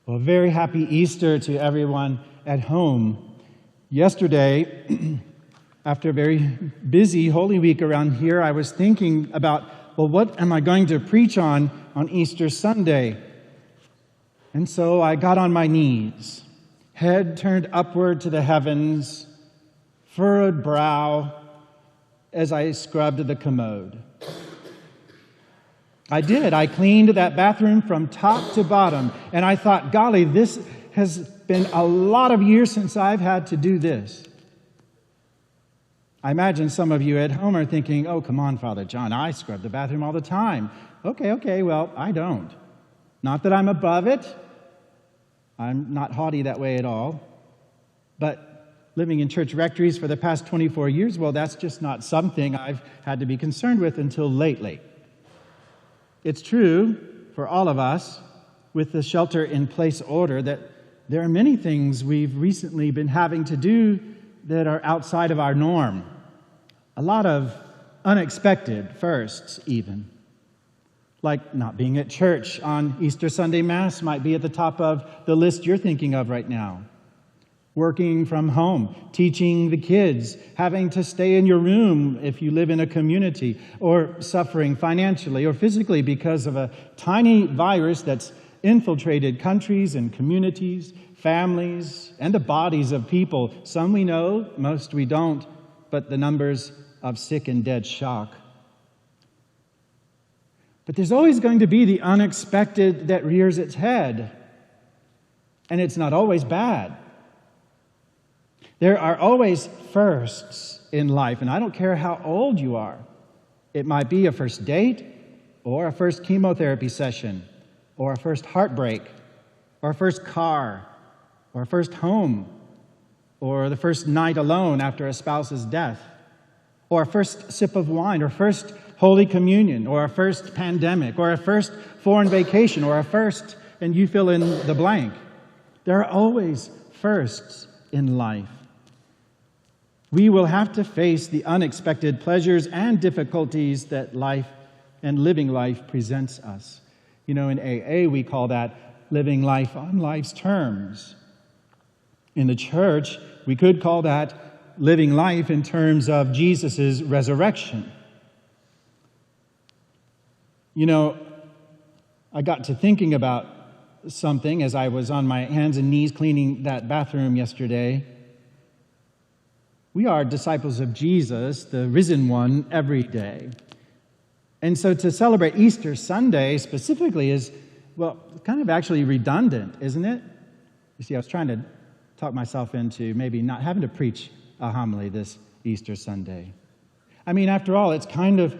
Well, very happy Easter to everyone at home. Yesterday, after a very busy Holy Week around here, I was thinking about, well, what am I going to preach on Easter Sunday? And so I got on my knees, head turned upward to the heavens, furrowed brow, as I scrubbed the commode. I did. I cleaned that bathroom from top to bottom. And I thought, golly, this has been a lot of years since I've had to do this. I imagine some of you at home are thinking, oh, come on, Father John, I scrub the bathroom all the time. Okay, well, I don't. Not that I'm above it. I'm not haughty that way at all. But living in church rectories for the past 24 years, well, that's just not something I've had to be concerned with until lately. It's true for all of us with the shelter-in-place order that there are many things we've recently been having to do that are outside of our norm. A lot of unexpected firsts, even. Like not being at church on Easter Sunday Mass might be at the top of the list you're thinking of right now. Working from home, teaching the kids, having to stay in your room if you live in a community, or suffering financially or physically because of a tiny virus that's infiltrated countries and communities, families, and the bodies of people. Some we know, most we don't, but the numbers of sick and dead shock. But there's always going to be the unexpected that rears its head, and it's not always bad. There are always firsts in life, and I don't care how old you are. It might be a first date, or a first chemotherapy session, or a first heartbreak, or a first car, or a first home, or the first night alone after a spouse's death, or a first sip of wine, or first Holy Communion, or a first pandemic, or a first foreign vacation, or a first, and you fill in the blank. There are always firsts in life. We will have to face the unexpected pleasures and difficulties that life and living life presents us. You know, in AA, we call that living life on life's terms. In the church, we could call that living life in terms of Jesus' resurrection. You know, I got to thinking about something as I was on my hands and knees cleaning that bathroom yesterday. We are disciples of Jesus, the risen one, every day. And so to celebrate Easter Sunday specifically is, well, kind of actually redundant, isn't it? You see, I was trying to talk myself into maybe not having to preach a homily this Easter Sunday. I mean, after all, it's kind of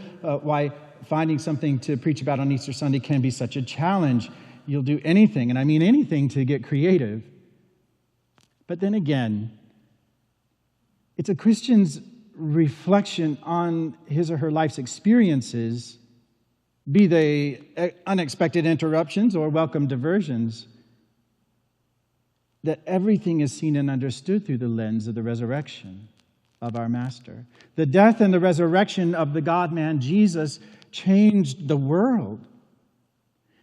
why finding something to preach about on Easter Sunday can be such a challenge. You'll do anything, and I mean anything, to get creative. But then again, it's a Christian's reflection on his or her life's experiences, be they unexpected interruptions or welcome diversions, that everything is seen and understood through the lens of the resurrection of our Master. The death and the resurrection of the God-man Jesus changed the world.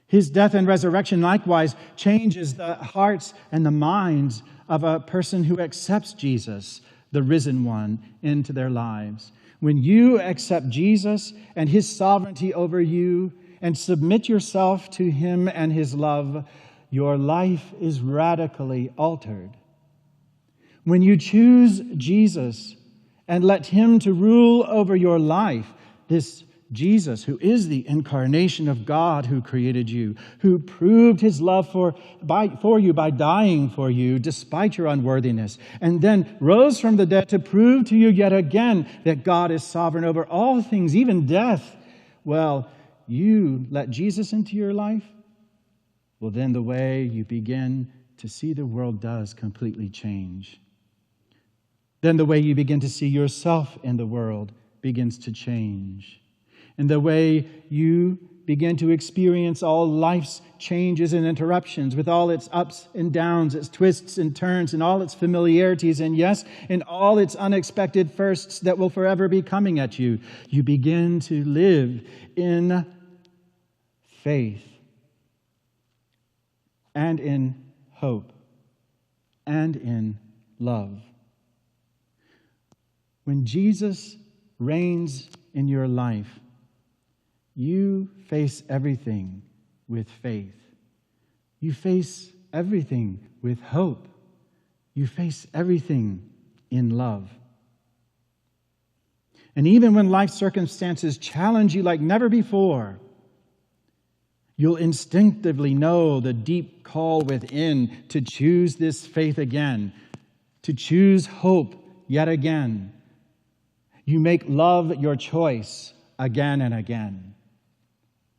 His death and resurrection likewise changes the hearts and the minds of a person who accepts Jesus, the risen one, into their lives. When you accept Jesus and his sovereignty over you and submit yourself to him and his love, your life is radically altered. When you choose Jesus and let him to rule over your life, this Jesus, who is the incarnation of God who created you, who proved his love for you by dying for you despite your unworthiness, and then rose from the dead to prove to you yet again that God is sovereign over all things, even death. Well, you let Jesus into your life, well, then the way you begin to see the world does completely change. Then the way you begin to see yourself in the world begins to change. And the way you begin to experience all life's changes and interruptions with all its ups and downs, its twists and turns, and all its familiarities, and yes, in all its unexpected firsts that will forever be coming at you, you begin to live in faith and in hope, and in love. When Jesus reigns in your life, you face everything with faith. You face everything with hope. You face everything in love. And even when life circumstances challenge you like never before, you'll instinctively know the deep call within to choose this faith again, to choose hope yet again. You make love your choice again and again.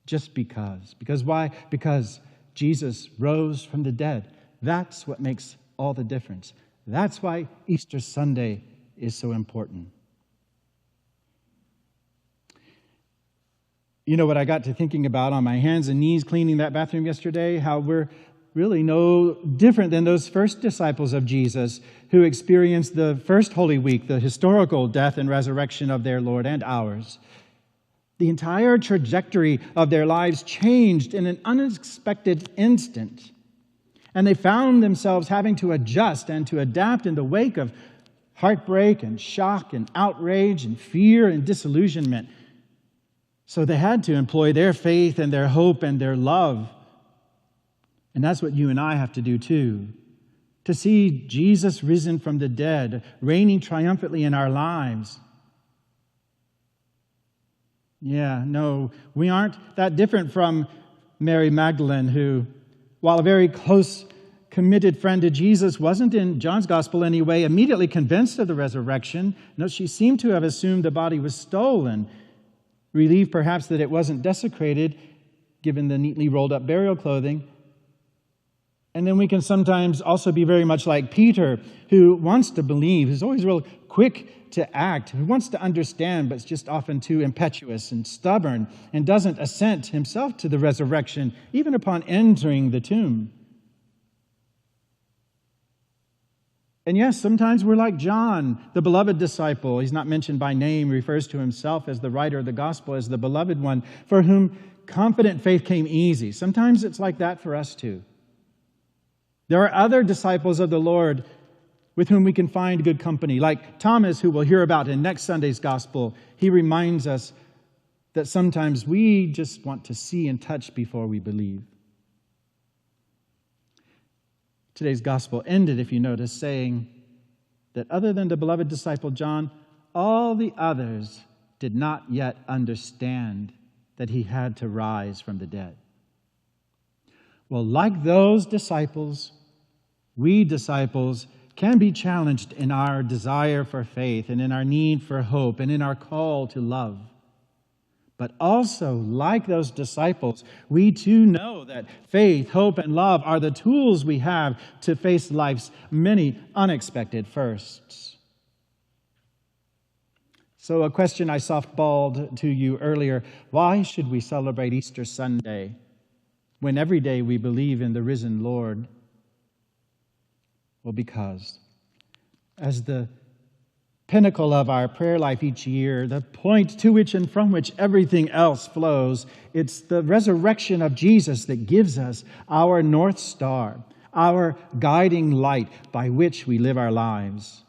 Just because. Because why? Because Jesus rose from the dead. That's what makes all the difference. That's why Easter Sunday is so important. You know what I got to thinking about on my hands and knees cleaning that bathroom yesterday? How we're really no different than those first disciples of Jesus who experienced the first Holy Week, the historical death and resurrection of their Lord and ours. The entire trajectory of their lives changed in an unexpected instant. And they found themselves having to adjust and to adapt in the wake of heartbreak and shock and outrage and fear and disillusionment. So they had to employ their faith and their hope and their love. And that's what you and I have to do too. To see Jesus risen from the dead, reigning triumphantly in our lives. Yeah, no, we aren't that different from Mary Magdalene, who, while a very close, committed friend to Jesus, wasn't, in John's gospel anyway, immediately convinced of the resurrection. No, she seemed to have assumed the body was stolen, relieved perhaps that it wasn't desecrated, given the neatly rolled up burial clothing. And then we can sometimes also be very much like Peter, who wants to believe, who's always real quick to act, who wants to understand, but is just often too impetuous and stubborn, and doesn't assent himself to the resurrection, even upon entering the tomb. And yes, sometimes we're like John, the beloved disciple. He's not mentioned by name, refers to himself as the writer of the gospel, as the beloved one, for whom confident faith came easy. Sometimes it's like that for us too. There are other disciples of the Lord with whom we can find good company, like Thomas, who we'll hear about in next Sunday's gospel. He reminds us that sometimes we just want to see and touch before we believe. Today's gospel ended, if you notice, saying that other than the beloved disciple John, all the others did not yet understand that he had to rise from the dead. Well, like those disciples, we disciples can be challenged in our desire for faith and in our need for hope and in our call to love. But also, like those disciples, we too know that faith, hope, and love are the tools we have to face life's many unexpected firsts. So a question I softballed to you earlier: why should we celebrate Easter Sunday when every day we believe in the risen Lord? Well, because as the pinnacle of our prayer life each year, the point to which and from which everything else flows, it's the resurrection of Jesus that gives us our North Star, our guiding light by which we live our lives.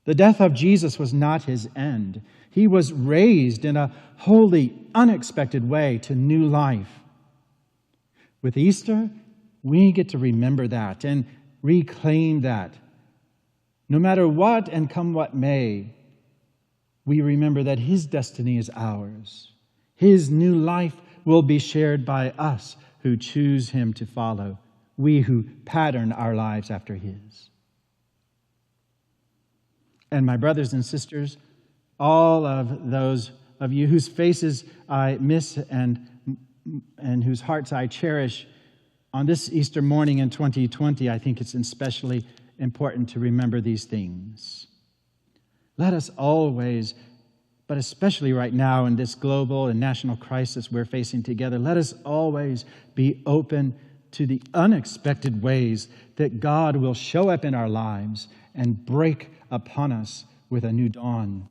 The death of Jesus was not his end. He was raised in a wholly unexpected way to new life. With Easter, we get to remember that and reclaim that. No matter what and come what may, we remember that his destiny is ours. His new life will be shared by us who choose him to follow, we who pattern our lives after his. And my brothers and sisters, all of those of you whose faces I miss and whose hearts I cherish, on this Easter morning in 2020, I think it's especially important to remember these things. Let us always, but especially right now in this global and national crisis we're facing together, let us always be open to the unexpected ways that God will show up in our lives and break upon us with a new dawn.